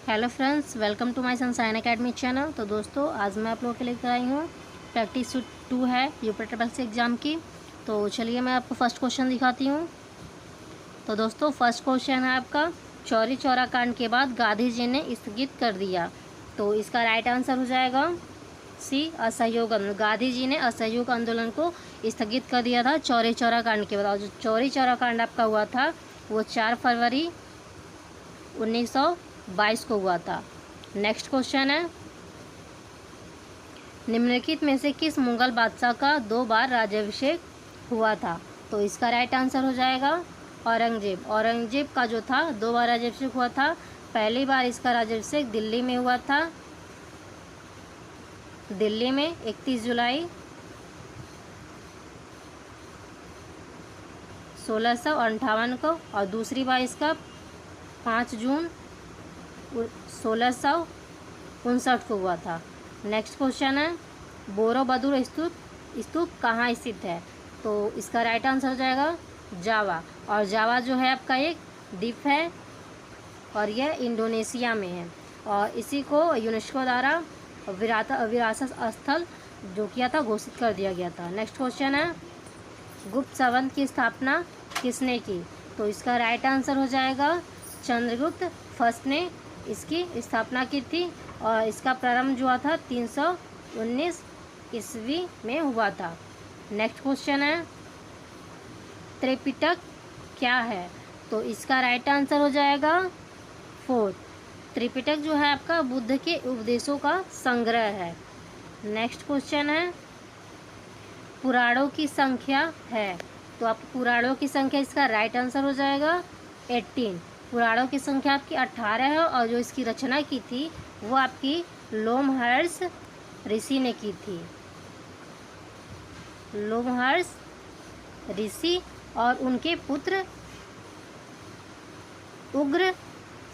Hello friends, welcome to my Sunshine Academy channel. तो दोस्तों, आज मैं आप लोगों के लेकर आई हूँ प्रैक्टिस 2 है यूपी ट्रिपल एग्ज़ाम की। तो चलिए मैं आपको फर्स्ट क्वेश्चन दिखाती हूँ। तो दोस्तों, फर्स्ट क्वेश्चन है आपका, चौरी चौरा कांड के बाद गांधी जी ने स्थगित कर दिया। तो इसका राइट आंसर हो जाएगा सी, असहयोग आंदोलन। गांधी जी ने असहयोग आंदोलन को स्थगित कर दिया था चौरी चौरा कांड के बाद। और जो चौरी चौरा कांड आपका हुआ था वो 4 फरवरी 1922 को हुआ था। नेक्स्ट क्वेश्चन है, निम्नलिखित में से किस मुगल बादशाह का 2 बार राज्याभिषेक हुआ था? तो इसका राइट आंसर हो जाएगा औरंगजेब। औरंगजेब का जो था 2 बार राज्याभिषेक हुआ था। पहली बार इसका राज्याभिषेक दिल्ली में हुआ था, दिल्ली में 31 जुलाई 1658 को, और दूसरी बार इसका 5 जून 1659 को हुआ था। नेक्स्ट क्वेश्चन है, बोरोबुदुर स्तूप कहाँ स्थित है? तो इसका राइट आंसर हो जाएगा जावा। और जावा जो है आपका एक द्वीप है और यह इंडोनेशिया में है, और इसी को यूनेस्को द्वारा विरासत स्थल जो किया था घोषित कर दिया गया था। नेक्स्ट क्वेश्चन है, गुप्त संवत की स्थापना किसने की? तो इसका राइट आंसर हो जाएगा चंद्रगुप्त फर्स्ट ने इसकी स्थापना की थी, और इसका प्रारंभ जो हुआ था 319 ईस्वी में हुआ था। नेक्स्ट क्वेश्चन है, त्रिपिटक क्या है? तो इसका राइट आंसर हो जाएगा 4। त्रिपिटक जो है आपका बुद्ध के उपदेशों का संग्रह है। नेक्स्ट क्वेश्चन है, पुराणों की संख्या है? तो आप पुराणों की संख्या, इसका राइट आंसर हो जाएगा 18। पुराणों की संख्या आपकी 18 है, और जो इसकी रचना की थी वो आपकी लोमहर्ष ऋषि ने की थी। लोमहर्ष ऋषि और उनके पुत्र उग्र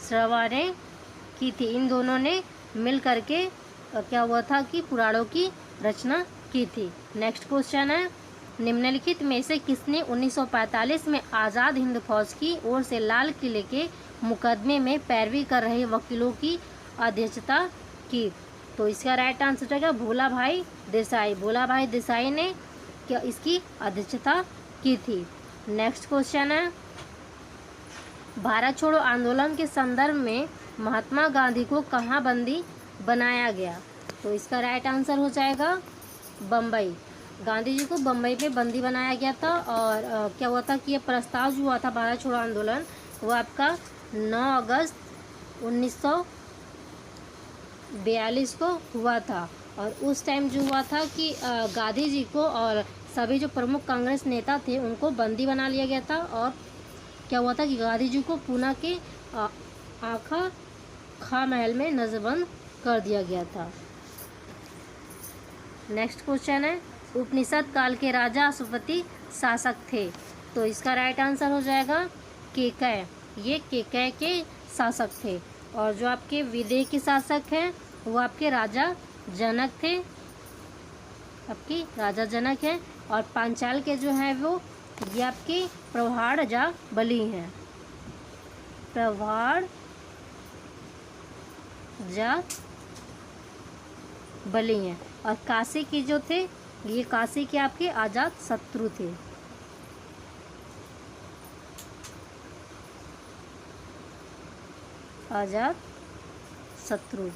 श्रवा ने की थी। इन दोनों ने मिल करके क्या हुआ था कि पुराणों की रचना की थी। नेक्स्ट क्वेश्चन है, निम्नलिखित में से किसने 1945 में आज़ाद हिंद फौज की ओर से लाल किले के मुकदमे में पैरवी कर रहे वकीलों की अध्यक्षता की? तो इसका राइट आंसर हो जाएगा भोला भाई देसाई। भोला भाई देसाई ने क्या इसकी अध्यक्षता की थी। नेक्स्ट क्वेश्चन है, भारत छोड़ो आंदोलन के संदर्भ में महात्मा गांधी को कहाँ बंदी बनाया गया? तो इसका राइट आंसर हो जाएगा बम्बई। गांधी जी को बम्बई में बंदी बनाया गया था, और क्या हुआ था कि ये प्रस्ताव जो हुआ था भारत छोड़ो आंदोलन वो आपका 9 अगस्त 1942 को हुआ था। और उस टाइम जो हुआ था कि गांधी जी को और सभी जो प्रमुख कांग्रेस नेता थे उनको बंदी बना लिया गया था, और क्या हुआ था कि गांधी जी को पूना के आखा खा महल में नजरबंद कर दिया गया था। नेक्स्ट क्वेश्चन है, उपनिषद काल के राजा अश्वपति शासक थे? तो इसका राइट आंसर हो जाएगा केकय। ये केकय के शासक थे। और जो आपके विदेह के शासक हैं वो आपके राजा जनक थे, आपकी राजा जनक हैं। और पांचाल के जो है वो ये आपके प्रभार जा बली हैं, प्रभार जा बली हैं। और काशी के जो थे ये काशी के आपके आजाद शत्रु थे। आजाद शत्रु।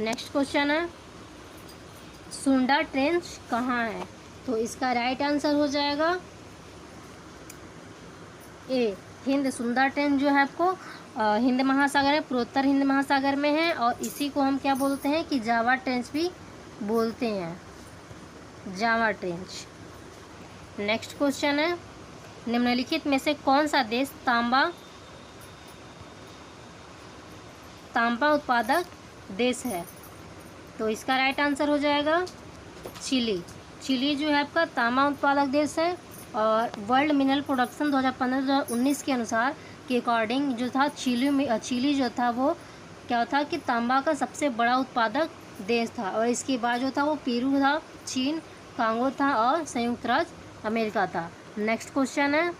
नेक्स्ट क्वेश्चन है, सुंडा ट्रेंच कहाँ है? तो इसका राइट आंसर हो जाएगा ए, हिंद। सुंदर ट्रेंच जो है आपको हिंद महासागर है, पूर्वोत्तर हिंद महासागर में है, और इसी को हम क्या बोलते हैं कि जावा ट्रेंच भी बोलते हैं, जावा ट्रेंच। नेक्स्ट क्वेश्चन है, निम्नलिखित में से कौन सा देश तांबा उत्पादक देश है? तो इसका राइट आंसर हो जाएगा चिली। चिली जो है आपका तांबा उत्पादक देश है, और वर्ल्ड मिनरल प्रोडक्शन 2015-2019 के अनुसार के अकॉर्डिंग जो था चिली जो था वो क्या था कि तांबा का सबसे बड़ा उत्पादक देश था। और इसके बाद जो था वो पेरू था, चीन, कांगो था, और संयुक्त राज्य अमेरिका था। नेक्स्ट क्वेश्चन है,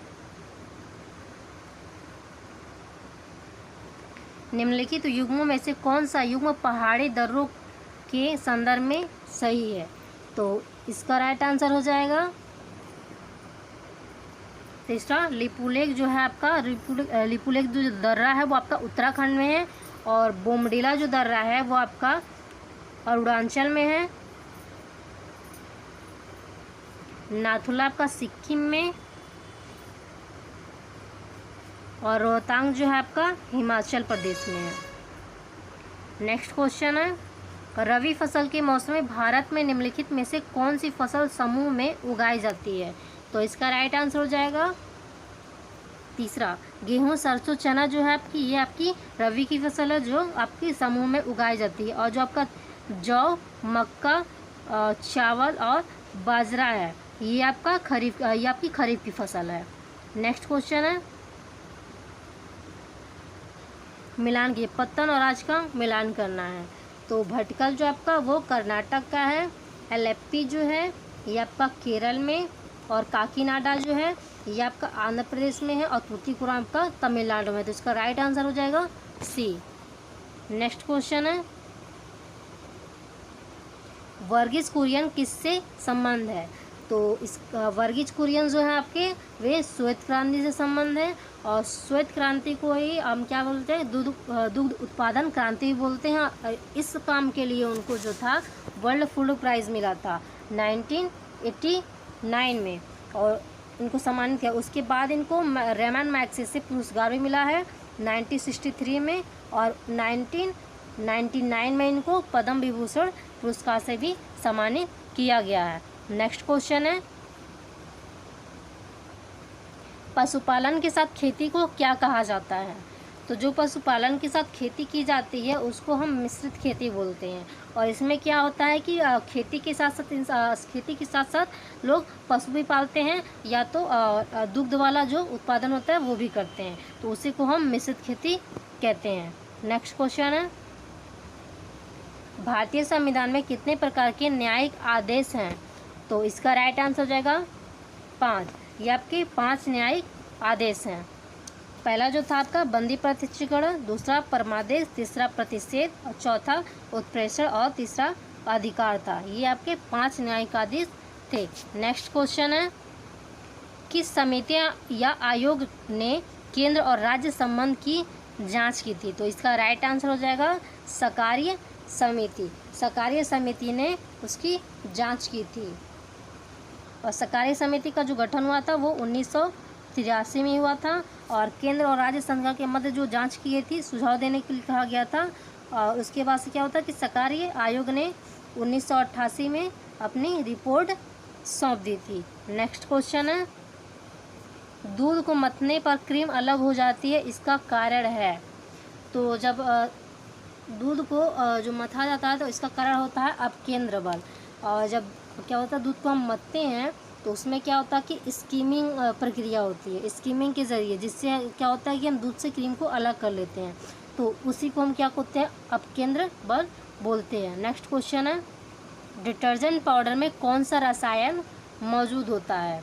निम्नलिखित युग्मों में से कौन सा युग्म पहाड़ी दर्रों के संदर्भ में सही है? तो इसका राइट आंसर हो जाएगा तीसरा, लिपुलेख जो है आपका, लिपुलेख जो दर्रा है वो आपका उत्तराखंड में है, और बोमडिला जो दर्रा है वो आपका अरुणाचल में है, नाथुला आपका सिक्किम में, और रोहतांग जो है आपका हिमाचल प्रदेश में है। नेक्स्ट क्वेश्चन है, रबी फसल के मौसम में भारत में निम्नलिखित में से कौन सी फसल समूह में उगाई जाती है? तो इसका राइट आंसर हो जाएगा तीसरा, गेहूं, सरसों, चना जो है आपकी, ये आपकी रबी की फसल है जो आपकी समूह में उगाई जाती है। और जो आपका जौ, मक्का, चावल और बाजरा है, ये आपका खरीफ, ये आपकी खरीफ की फसल है। नेक्स्ट क्वेश्चन है, मिलान की, पत्तन और आज का मिलान करना है। तो भटकल जो आपका वो कर्नाटक का है, एलेप्पी जो है ये आपका केरल में, और काकीनाडा जो है ये आपका आंध्र प्रदेश में है, और तूतीपुरम आपका तमिलनाडु में। तो इसका राइट आंसर हो जाएगा सी। नेक्स्ट क्वेश्चन है, वर्गीज कुरियन किससे संबंध है? तो इस वर्गीज कुरियन जो है आपके, वे श्वेत क्रांति से संबंध है, और श्वेत क्रांति को ही हम क्या बोलते हैं, दुग्ध उत्पादन क्रांति भी बोलते हैं। इस काम के लिए उनको जो था वर्ल्ड फूड प्राइज़ मिला था 1989 में, और इनको सम्मानित किया। उसके बाद इनको रेमन मैग्सेसे पुरस्कार भी मिला है 1963 में, और 1999 में इनको पद्म विभूषण पुरस्कार से भी सम्मानित किया गया है। नेक्स्ट क्वेश्चन है, पशुपालन के साथ खेती को क्या कहा जाता है? तो जो पशुपालन के साथ खेती की जाती है उसको हम मिश्रित खेती बोलते हैं, और इसमें क्या होता है कि खेती के साथ साथ लोग पशु भी पालते हैं, या तो दुग्ध वाला जो उत्पादन होता है वो भी करते हैं, तो उसी को हम मिश्रित खेती कहते हैं। नेक्स्ट क्वेश्चन है, भारतीय संविधान में कितने प्रकार के न्यायिक आदेश हैं? तो इसका राइट आंसर हो जाएगा 5। ये आपके 5 न्यायिक आदेश हैं। पहला जो था आपका बंदी प्रत्यक्षीकरण, दूसरा परमादेश, तीसरा प्रतिषेध, और चौथा उत्प्रेषण, और तीसरा अधिकार था। ये आपके 5 न्यायिक आदेश थे। नेक्स्ट क्वेश्चन है, किस समितियां या आयोग ने केंद्र और राज्य संबंध की जांच की थी? तो इसका राइट आंसर हो जाएगा सरकारीय समिति। सरकारीय समिति ने उसकी जांच की थी, और सरकारी समिति का जो गठन हुआ था वो 1983 में हुआ था, और केंद्र और राज्य सरकार के मध्य जो जांच की थी सुझाव देने के लिए कहा गया था। और उसके बाद से क्या होता है कि सरकारी आयोग ने 1988 में अपनी रिपोर्ट सौंप दी थी। नेक्स्ट क्वेश्चन है, दूध को मथने पर क्रीम अलग हो जाती है, इसका कारण है? तो जब दूध को जो मथा जाता है तो इसका कारण होता है अपकेंद्र बल, और जब क्या होता है दूध को हम मथते हैं तो उसमें क्या होता है कि स्कीमिंग प्रक्रिया होती है, स्कीमिंग के ज़रिए, जिससे क्या होता है कि हम दूध से क्रीम को अलग कर लेते हैं, तो उसी को हम क्या कहते हैं, अपकेंद्र बल बोलते हैं। नेक्स्ट क्वेश्चन है, डिटर्जेंट पाउडर में कौन सा रसायन मौजूद होता है?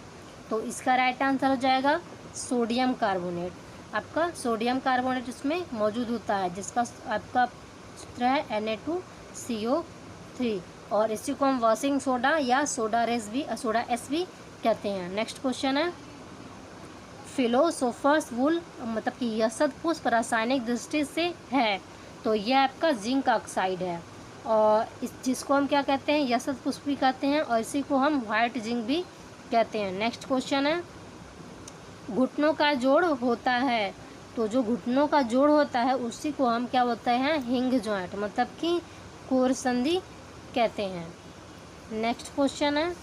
तो इसका राइट आंसर हो जाएगा सोडियम कार्बोनेट। आपका सोडियम कार्बोनेट इसमें मौजूद होता है, जिसका आपका सूत्र है Na2CO3, और इसी को हम वॉशिंग सोडा या सोडा एस भी कहते हैं। नेक्स्ट क्वेश्चन है, फिलोसोफर्स वुल मतलब कि यसद पुष्प रासायनिक दृष्टि से है, तो यह आपका जिंक ऑक्साइड है, और जिसको हम क्या कहते हैं, यसद पुष्प भी कहते हैं, और इसी को हम वाइट जिंक भी कहते हैं। नेक्स्ट क्वेश्चन है, घुटनों का जोड़ होता है, तो जो घुटनों का जोड़ होता है उसी को हम क्या बोलते हैं, हिंग जॉइंट मतलब कि कोर संधि कहते हैं। नेक्स्ट क्वेश्चन है,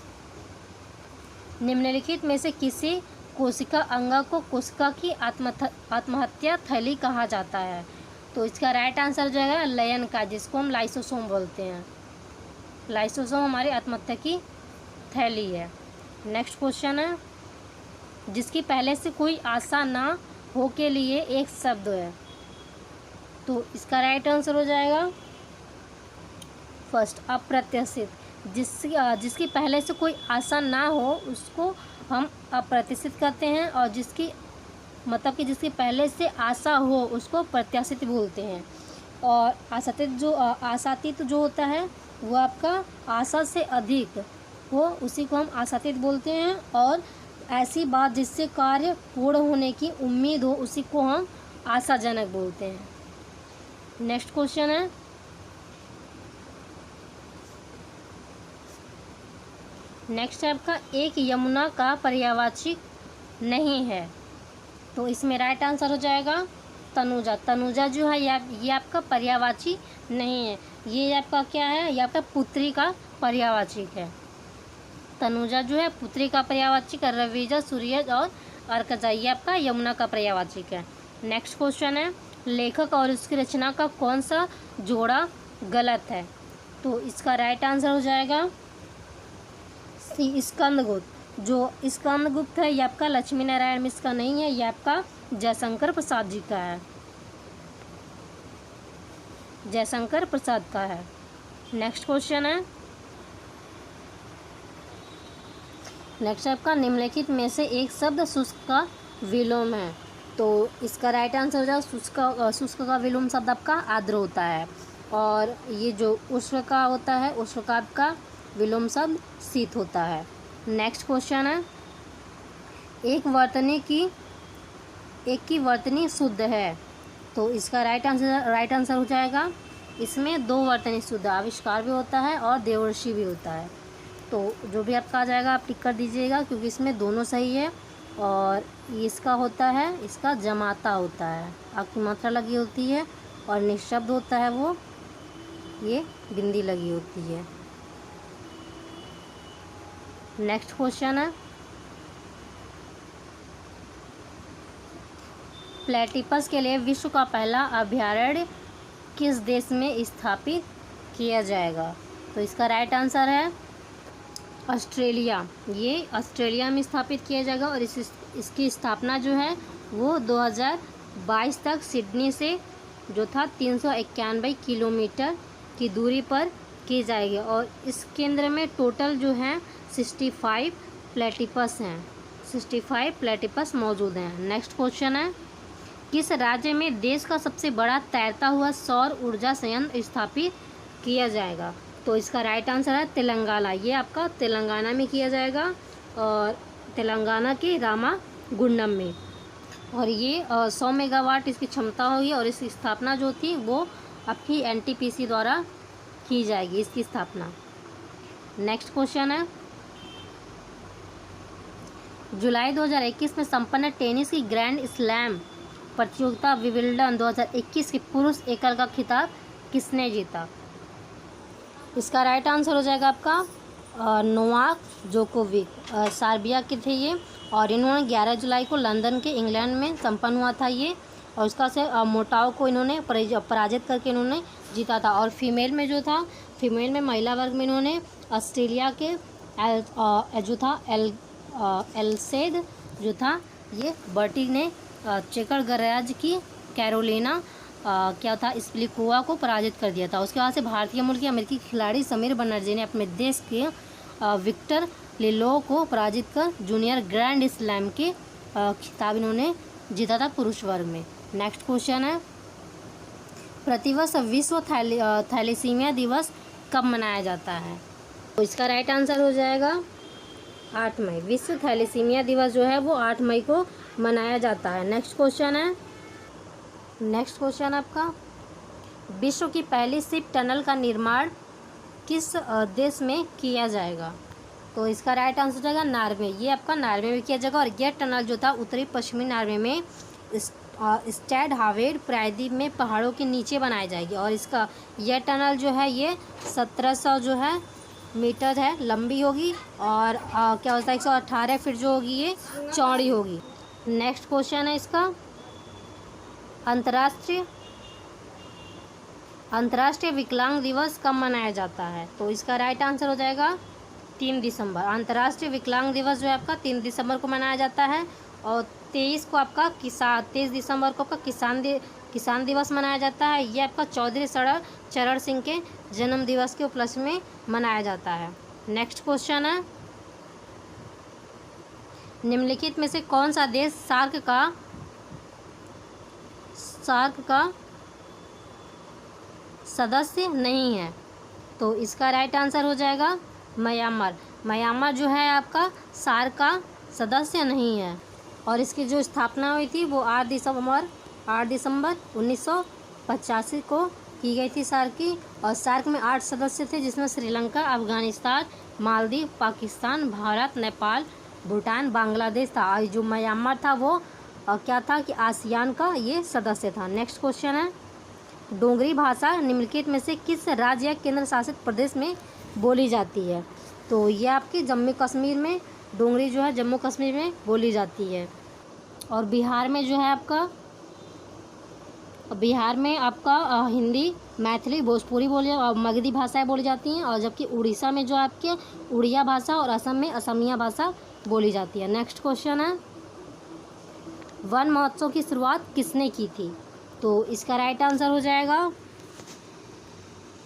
निम्नलिखित में से किसी कोशिका अंगा को कोशिका की आत्महत्या थैली कहा जाता है? तो इसका राइट आंसर हो जाएगा लयन का, जिसको हम लाइसोसोम बोलते हैं। लाइसोसोम हमारी आत्महत्या की थैली है। नेक्स्ट क्वेश्चन है, जिसकी पहले से कोई आशा ना हो के लिए एक शब्द है, तो इसका राइट आंसर हो जाएगा फर्स्ट अप्रत्याशित। जिसकी पहले से कोई आशा ना हो उसको हम अप्रत्याशित कहते हैं, और जिसकी मतलब कि जिसकी पहले से आशा हो उसको प्रत्याशित बोलते हैं। और आशातीत जो होता है वो आपका आशा से अधिक हो, उसी को हम आशातीत बोलते हैं। और ऐसी बात जिससे कार्य पूर्ण होने की उम्मीद हो उसी को हम आशाजनक बोलते हैं। नेक्स्ट क्वेश्चन है, नेक्स्ट है आपका एक यमुना का पर्यायवाची नहीं है। तो इसमें राइट आंसर हो जाएगा तनुजा। तनुजा जो है ये आपका पर्यायवाची नहीं है, ये आपका क्या है, ये आपका पुत्री का पर्यायवाचक है। तनुजा जो है पुत्री का पर्यायवाचक, रविजा, सूर्यज और अर्कजा ये आपका यमुना का पर्यायवाचक है। नेक्स्ट क्वेश्चन है, लेखक और उसकी रचना का कौन सा जोड़ा गलत है। तो इसका राइट आंसर हो जाएगा सी, स्कंदगुप्त। जो स्कंदगुप्त है ये आपका लक्ष्मी नारायण मिश्र का नहीं है, ये आपका जयशंकर प्रसाद जी का है, जयशंकर प्रसाद का है। नेक्स्ट क्वेश्चन है, नेक्स्ट आपका निम्नलिखित में से एक शब्द शुष्क का विलोम है। तो इसका राइट आंसर हो जाएगा शुष्क का विलोम शब्द आपका आर्द्र होता है। और ये जो उष्ण का होता है, उष्ण का आपका विलोम शब्द शीत होता है। नेक्स्ट क्वेश्चन है, एक की वर्तनी शुद्ध है। तो इसका राइट आंसर हो जाएगा, इसमें दो वर्तनी शुद्ध, आविष्कार भी होता है और देवर्षि भी होता है। तो जो भी आपका आ जाएगा आप टिक कर दीजिएगा, क्योंकि इसमें दोनों सही है। और इसका होता है, इसका जमाता होता है, आपकी मात्रा लगी होती है। और निःशब्द होता है वो, ये बिंदी लगी होती है। नेक्स्ट क्वेश्चन है, प्लेटिपस के लिए विश्व का पहला अभयारण्य किस देश में स्थापित किया जाएगा। तो इसका राइट आंसर है ऑस्ट्रेलिया। ये ऑस्ट्रेलिया में स्थापित किया जाएगा। और इसकी स्थापना जो है वो 2022 तक सिडनी से जो था 391 किलोमीटर की दूरी पर की जाएगी। और इस केंद्र में टोटल जो है 65 प्लेटिपस हैं, 65 प्लेटिपस मौजूद हैं। नेक्स्ट क्वेश्चन है, किस राज्य में देश का सबसे बड़ा तैरता हुआ सौर ऊर्जा संयंत्र स्थापित किया जाएगा। तो इसका राइट आंसर है तेलंगाना। ये आपका तेलंगाना में किया जाएगा, और तेलंगाना के रामागुंडम में। और ये 100 मेगावाट इसकी क्षमता होगी। और इसकी स्थापना जो थी वो आपकी NTPC द्वारा की जाएगी, इसकी स्थापना। नेक्स्ट क्वेश्चन है, जुलाई 2021 में संपन्न टेनिस की ग्रैंड स्लैम प्रतियोगिता विंबलडन 2021 की पुरुष एकल का खिताब किसने जीता। इसका राइट आंसर हो जाएगा आपका नोवाक जोकोविक, सर्बिया के थे ये। और इन्होंने 11 जुलाई को लंदन के इंग्लैंड में संपन्न हुआ था ये। और उसका से मोटाव को इन्होंने पराजित करके इन्होंने जीता था। और फीमेल में जो था, फीमेल में महिला वर्ग में इन्होंने ऑस्ट्रेलिया के जो था एलसेद जो था ये बर्टी ने चेकर गणराज्य की कैरोलिना क्या था स्प्लिकोवा को पराजित कर दिया था। उसके बाद से भारतीय मूल के अमेरिकी खिलाड़ी समीर बनर्जी ने अपने देश के विक्टर लिलो को पराजित कर जूनियर ग्रैंड स्लैम के खिताब इन्होंने जीता था पुरुष वर्ग में। नेक्स्ट क्वेश्चन है, प्रतिवर्ष विश्व थैलेसीमिया दिवस कब मनाया जाता है। तो इसका राइट आंसर हो जाएगा 8 मई। विश्व थैलेसीमिया दिवस जो है वो 8 मई को मनाया जाता है। नेक्स्ट क्वेश्चन है, नेक्स्ट क्वेश्चन आपका, विश्व की पहली शिप टनल का निर्माण किस देश में किया जाएगा। तो इसका राइट आंसर हो जाएगा नॉर्वे। ये आपका नॉर्वे में किया जाएगा। और यह टनल जो था उत्तरी पश्चिमी नॉर्वे में स्टैड हावेड प्रायद्वीप में पहाड़ों के नीचे बनाई जाएगी। और इसका यह टनल जो है ये 1700 जो है मीटर है लंबी होगी। और क्या होता है 118 फीट जो होगी ये चौड़ी होगी। नेक्स्ट क्वेश्चन है इसका, अंतर्राष्ट्रीय विकलांग दिवस कब मनाया जाता है। तो इसका राइट आंसर हो जाएगा 3 दिसंबर। अंतर्राष्ट्रीय विकलांग दिवस जो है आपका 3 दिसंबर को मनाया जाता है। और 23 दिसंबर को आपका किसान दिवस मनाया जाता है। ये आपका चौधरी चरण सिंह के जन्म दिवस के उपलक्ष्य में मनाया जाता है। नेक्स्ट क्वेश्चन है, निम्नलिखित में से कौन सा देश सार्क का सार्क का सदस्य नहीं है। तो इसका राइट आंसर हो जाएगा म्यांमार। म्यांमार जो है आपका सार्क का सदस्य नहीं है। और इसकी जो स्थापना हुई थी वो 8 दिसंबर 1985 को की गई थी सार्क की। और सार्क में 8 सदस्य थे, जिसमें श्रीलंका, अफगानिस्तान, मालदीव, पाकिस्तान, भारत, नेपाल, भूटान, बांग्लादेश था। और जो म्यांमार था वो क्या था कि आसियान का ये सदस्य था। नेक्स्ट क्वेश्चन है, डोगरी भाषा निम्नलिखित में से किस राज्य या केंद्र शासित प्रदेश में बोली जाती है? तो ये आपके जम्मू कश्मीर में डोगरी जो है जम्मू कश्मीर में बोली जाती है। और बिहार में जो है आपका हिंदी, मैथिली, भोजपुरी बोली और मगधी भाषाएं बोली जाती हैं। और जबकि उड़ीसा में जो आपके उड़िया भाषा और असम में असमिया भाषा बोली जाती है। नेक्स्ट क्वेश्चन है, वन महोत्सव की शुरुआत किसने की थी? तो इसका राइट आंसर हो जाएगा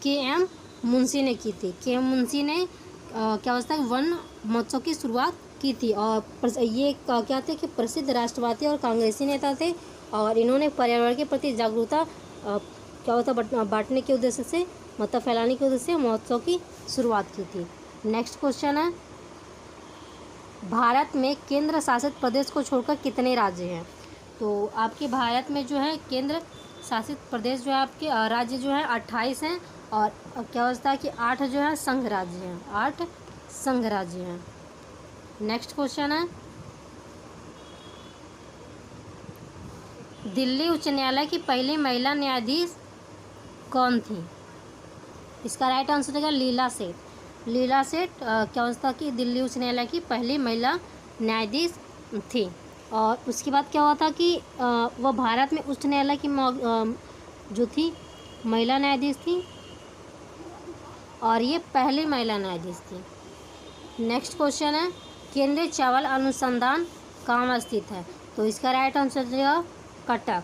के.एम. मुंशी ने की थी। के.एम. मुंशी ने क्या होता है वन महोत्सव की शुरुआत की थी। और ये क्या थे कि प्रसिद्ध राष्ट्रवादी और कांग्रेसी नेता थे। और इन्होंने पर्यावरण के प्रति जागरूकता क्या होता बांटने के उद्देश्य से, मतलब फैलाने के उद्देश्य से महोत्सव की शुरुआत की थी। नेक्स्ट क्वेश्चन है, भारत में केंद्र शासित प्रदेश को छोड़कर कितने राज्य हैं? तो आपके भारत में जो है केंद्र शासित प्रदेश जो है आपके राज्य जो है 28 हैं। और क्या होता है कि 8 जो है संघ राज्य हैं, 8 संघ राज्य हैं। नेक्स्ट क्वेश्चन है, दिल्ली उच्च न्यायालय की पहली महिला न्यायाधीश कौन थी? इसका राइट आंसर होगा लीला सेठ। लीला सेठ क्या होता कि दिल्ली उच्च न्यायालय की पहली महिला न्यायाधीश थी। और उसके बाद क्या हुआ था कि वह भारत में उच्च न्यायालय की जो थी महिला न्यायाधीश थी। और ये पहली महिला न्यायाधीश थी। नेक्स्ट क्वेश्चन है, केंद्रीय चावल अनुसंधान कहाँ स्थित है? तो इसका राइट आंसर होगा कटक।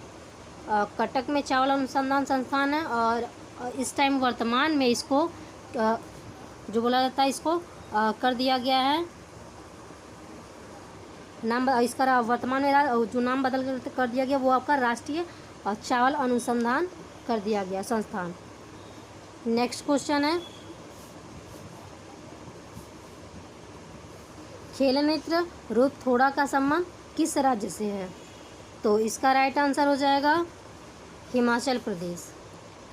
कटक में चावल अनुसंधान संस्थान है। और इस टाइम वर्तमान में इसको जो बोला जाता है इसको कर दिया गया है नाम, इसका वर्तमान में जो नाम बदल कर दिया गया वो आपका राष्ट्रीय चावल अनुसंधान कर दिया गया संस्थान। नेक्स्ट क्वेश्चन है, खेल नृत्य रूप थोड़ा का संबंध किस राज्य से है? तो इसका राइट आंसर हो जाएगा हिमाचल प्रदेश।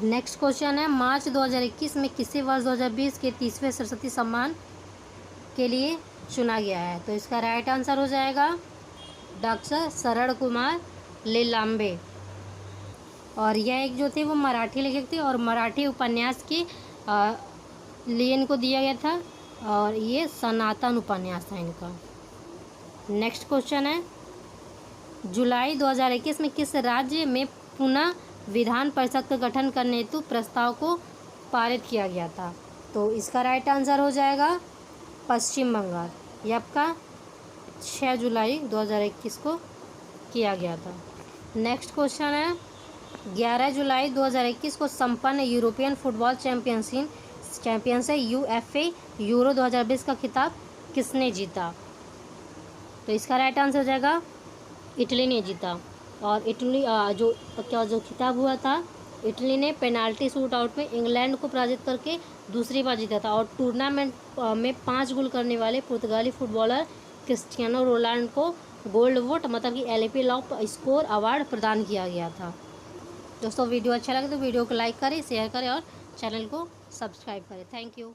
नेक्स्ट क्वेश्चन है, मार्च 2021 में किसे वर्ष 2020 के 30वें सरस्वती सम्मान के लिए चुना गया है? तो इसका राइट आंसर हो जाएगा डॉक्टर शरण कुमार लीलांबे। और यह एक जो थे वो मराठी लेखक थे और मराठी उपन्यास के लिए इनको दिया गया था। और ये सनातन उपन्यास था इनका। नेक्स्ट क्वेश्चन है, जुलाई 2021 में किस राज्य में पुनः विधान परिषद का गठन करने हेतु प्रस्ताव को पारित किया गया था? तो इसका राइट आंसर हो जाएगा पश्चिम बंगाल। ये आपका 6 जुलाई 2021 को किया गया था। नेक्स्ट क्वेश्चन है, 11 जुलाई 2021 को संपन्न European football championship UEFA euro 2020 का खिताब किसने जीता? तो इसका राइट आंसर हो जाएगा इटली ने जीता। और इटली जो खिताब हुआ था, इटली ने पेनाल्टी शूट आउट में इंग्लैंड को पराजित करके दूसरी बार जीता था। और टूर्नामेंट में 5 गोल करने वाले पुर्तगाली फुटबॉलर क्रिस्टियानो रोनाल्डो को गोल्ड बूट मतलब कि एलपी लॉप स्कोर अवार्ड प्रदान किया गया था। दोस्तों वीडियो अच्छा लगे तो वीडियो को लाइक करें, शेयर करें और चैनल को सब्सक्राइब करें। Thank you.